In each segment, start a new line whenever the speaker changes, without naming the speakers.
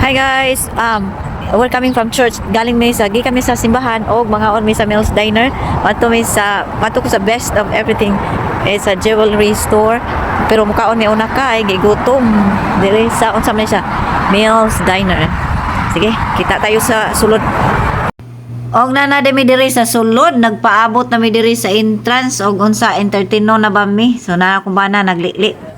Hi guys, we're coming from church. Galing mi sa kami sa simbahan og mga on mi sa Mills Diner. Mato ko sa best of everything. It's a jewelry store. Pero mukaon mi una kay gigutom. Diri sa unsa man siya? Mills Diner. Sige, kita tayo sa sulod. Og na mi diri sa sulod, nagpaabot na mi diri sa entrance og unsa entertaino na ba mi. So na akong bana naglili.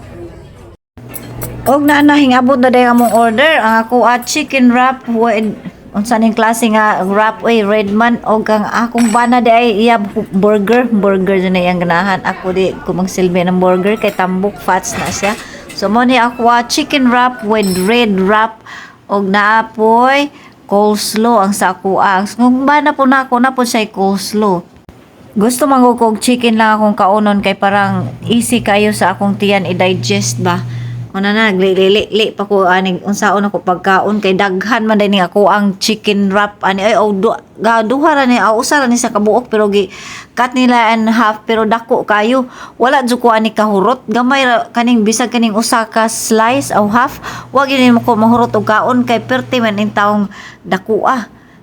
Og hingabot na day among order ang ako chicken wrap with unsa ning klase nga wrap red man og ang akong bana day iya burger din na yang ganahan ako di ko magsilbi ng burger kay tambok fats na siya. So mo ni ako chicken wrap with red wrap og naapoy coleslaw ang sa ako kung bana po na po siya coleslaw. Gusto mangugog chicken lang akong kaunon kay parang easy kayo sa akong tiyan i-digest ba. Una na naglili pa ko aning unsaon ako pagkaon kay daghan man din ako ang chicken wrap ani ay duha ra ni usa ra ni sa kabuok pero gi cut nila and half pero dako kayo wala jud ko ani kahurot gamay ra kaning bisag kaning usa ka slice o half wa gini mo ko mahurot og kaon kay perti man in taong dako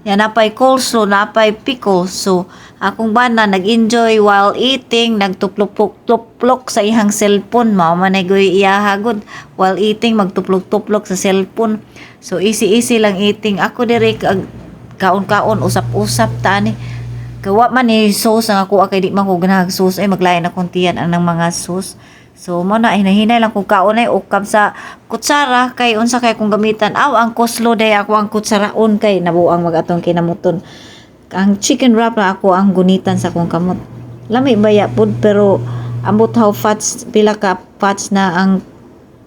yan napay coleslaw napay pickles so akong bana nag-enjoy while eating nagtuplok-tuplok sa ihang cellphone mao man goy iyahagod while eating magtuplok-tuplok sa cellphone so easy lang eating ako diri kaon-kaon usap-usap ta ni kawa man ni sauce ang ako kay di man ko ganahag sauce ay maglain akong tiyan ang mga sauce. So mo na hinahinay lang kung kaon ay ukab sa kutsara kay unsa kay kung gamitan ang coleslaw day ako ang kutsaraon kay nabuang magatong kinamuton. Ang chicken wrap na ako ang gunitan sa kong kamot. Lami baya pud pero ambot how fats pila ka fats na ang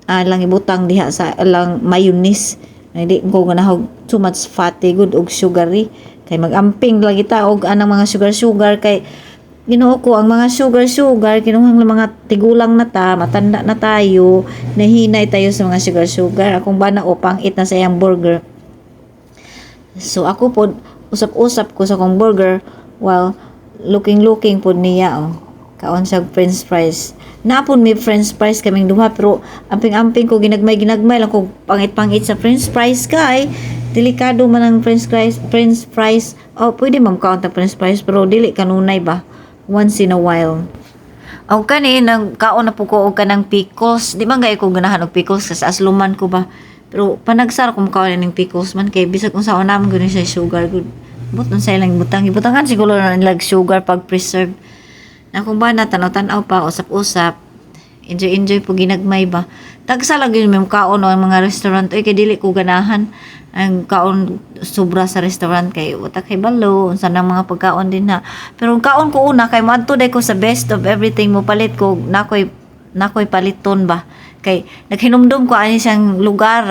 lang ibutang diha sa lang mayonnaise. Hindi ko ganahog too much fatty good og sugary kay magamping lagi ta og anang mga sugar kay Ginoo ko ang mga sugar kinuhang mga tigulang na ta matanda na tayo nahinay tayo sa mga sugar akong bana pangit na sa iyang burger so ako pod usap-usap ko sa kong burger while looking pod niya kaon sa french fries napon may french fries kaming duha pero amping ko ginagmay lang ko pangit sa french fries kay delikado man ang french fries pwede man kaon ta french fries pero dili kanunay ba once in a while. Aw kani nang kaon na po ko og kanang pickles. Di man gay ko ganahan og pickles kasi asluman ko ba. Pero panagsar ko kaon ning pickles man kay bisag kung saon naman gani siya sugar good. Buton sa ilang ibutangan siguro na nilag sugar pag preserve. Na kung ba na tanaw-tanaw pa usap-usap. Enjoy po ginagmay ba. Tagsa lang yun may kaon o ang mga restaurant kay dili ko ganahan ang kaon sobra sa restaurant kay utak kay balo unsa nang mga pagkaon din na pero ang kaon ko una kay madto day ko sa best of everything mo palit ko nakoy paliton ba kay naghinumdum ko ani siyang lugar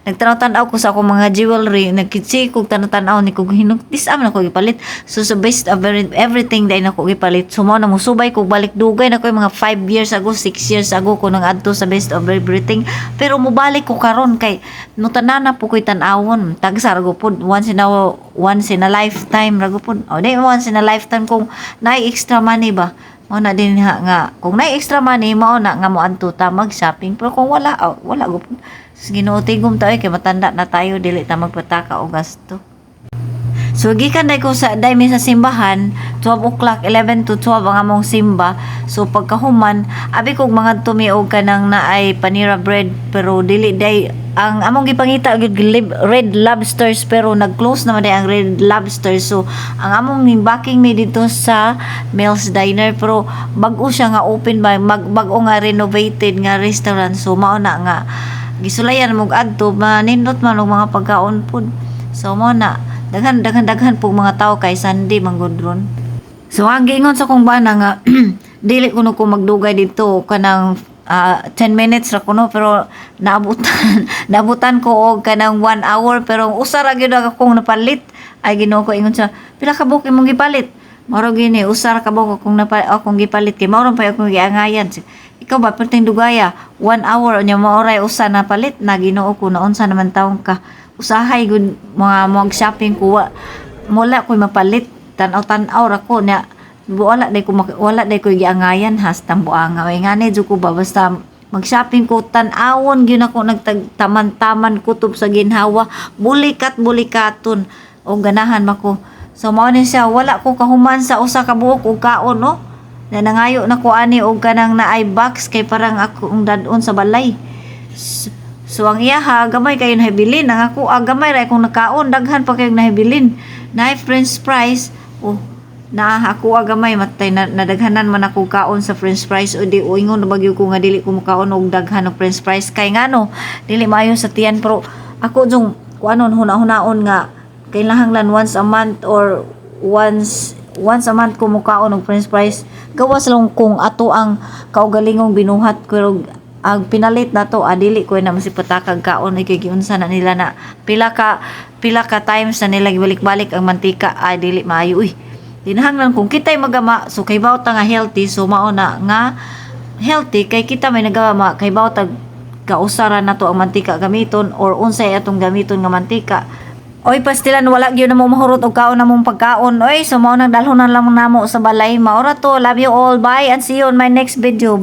nagtanaw-tanaw ko sa akong mga jewelry nagkitsi ko tanaw-tanaw ni ko hinugtis am ko gipalit so sa best of everything day nako gipalit so mo na musubay ko balik dugay na ko mga 5 years ago 6 years ago ko nang adto sa best of everything pero mubalik ko karon kay no tanana po ko'y tan-awon tagsar go pod once in a lifetime rago pod day once in a lifetime kung naay extra money ba mo na din nga kung naay extra money mao na nga mo adto ta mag shopping pero kung wala go pod Ginoo tigom tayo kay matanda na tayo dili ta magpataka og gasto. So gikan day ko sa day mi sa simbahan 12 o'clock 11 to 12 ang among simba. So pagkahuman abi kog mga tumiog kanang naay panira bread pero dili day ang among gipangita gyud red lobsters pero nag-close naman day ang red lobsters so ang among backing mi dito sa Mills Diner pero bag-o siya nga open ba bag-o nga renovated nga restaurant so mao na nga gisulayan mo adto manindot man og mga pagkaon pud so mo na daghan po mga tao kay Sunday manggudron so ang giingon sa kong bana nga dili kuno ko magdugay dito kanang 10 minutes ra kuno pero naabutan ko og kanang 1 hour pero usa ra gyud akong napalit ay Ginoo ko ingon sa pila ka buok imong gipalit maro gini usa ra ka buok akong gipalit kay mao pa akong giangayan ikaw ba perting dugaya 1 hour nya maoray usa na palit na Ginoo ko na unsa naman taong ka usahay gud mga shopping ko wala ko mapalit tan-aw ra ko nya wala day ko giangayan has tambuanga ay ngani jud ko ba basta mag-shopping ko, tan-awon gyud ako nagtaman-taman kutob sa ginhawa, bulikat-bulikaton o ganahan mako. So mao ni siya, wala ko kahuman sa usa ka buok og kaon no. Na nangayo na ko ani og kanang naay box kay parang ako ang dadon sa balay. So ang iya ha, gamay kayo nahibilin. Ang ako, gamay ray kung nakaon, daghan pa kayo nahibilin. Naay french fries, oh, na ako gamay matay nadaghanan man ako kaon sa french fries o di o ingon na bagyo ko nga dili ko mukaon og daghan og french fries kay ngano dili maayo sa tiyan pero ako jung kuanon huna-hunaon nga kailangan once a month or once a month ko mukaon og french fries gawas lang kung ato ang kaugalingong binuhat pero ang pinalit na to dili ko na masipatakag kaon ay giunsa na nila na pila ka times na nila gibalik-balik ang mantika dili maayo uy. Dinahanglan kung kita'y magama, so kay bawta nga healthy, so mauna nga healthy, kay kita may nagama, kay bawta kausaran na to ang mantika gamiton, or unsay atong gamiton nga mantika. Oy, pastilan, wala gyud na mo mahurot og kaon na mong pagkaon. Oy, so mauna dalhonan lang namo sa balay. Maura to, love you all, bye, and see you on my next video.